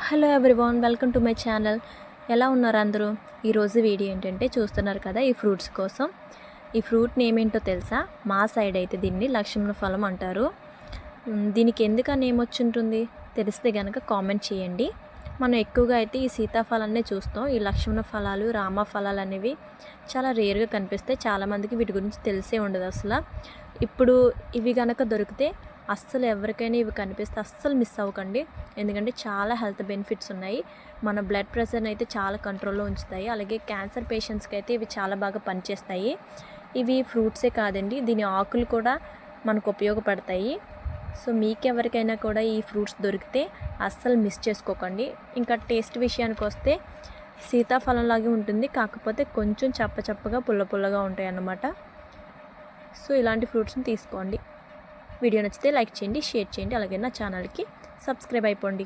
Hello everyone, welcome to my channel. ఎలా ఉన్నారు అందరూ? ఈరోజు వీడియో ఏంటంటే చూస్తున్నారు కదా, ఈ ఫ్రూట్స్ కోసం. ఈ ఫ్రూట్ నేమ్ ఏంటో తెలుసా? మా సైడ్ అయితే దీన్ని లక్ష్మణ ఫలం అంటారు. దీనికి ఎందుకు ఆ నేమ్ వచ్చి ఉంటుంది తెలిస్తే కనుక కామెంట్ చేయండి. మనం ఎక్కువగా అయితే ఈ సీతాఫలాన్నే చూస్తాం. ఈ లక్ష్మణ ఫలాలు, రామ ఫలాలు అనేవి చాలా రేర్గా కనిపిస్తాయి. చాలామందికి వీటి గురించి తెలిసే ఉండదు అసలు. ఇప్పుడు ఇవి కనుక దొరికితే అస్సలు ఎవరికైనా ఇవి కనిపిస్తే అస్సలు మిస్ అవ్వకండి. ఎందుకంటే చాలా హెల్త్ బెనిఫిట్స్ ఉన్నాయి. మన బ్లడ్ ప్రెషర్ని అయితే చాలా కంట్రోల్లో ఉంచుతాయి. అలాగే క్యాన్సర్ పేషెంట్స్కి అయితే ఇవి చాలా బాగా పనిచేస్తాయి. ఇవి ఫ్రూట్సే కాదండి, దీని ఆకులు కూడా మనకు ఉపయోగపడతాయి. సో మీకెవరికైనా కూడా ఈ ఫ్రూట్స్ దొరికితే అస్సలు మిస్ చేసుకోకండి. ఇంకా టేస్ట్ విషయానికి వస్తే సీతాఫలంలాగే ఉంటుంది, కాకపోతే కొంచెం చప్పచప్పగా పుల్ల పుల్లగా ఉంటాయి అన్నమాట. సో ఇలాంటి ఫ్రూట్స్ని తీసుకోండి. వీడియో నచ్చితే లైక్ చేయండి, షేర్ చేయండి, అలాగే నా ఛానల్కి సబ్స్క్రైబ్ అయిపోండి.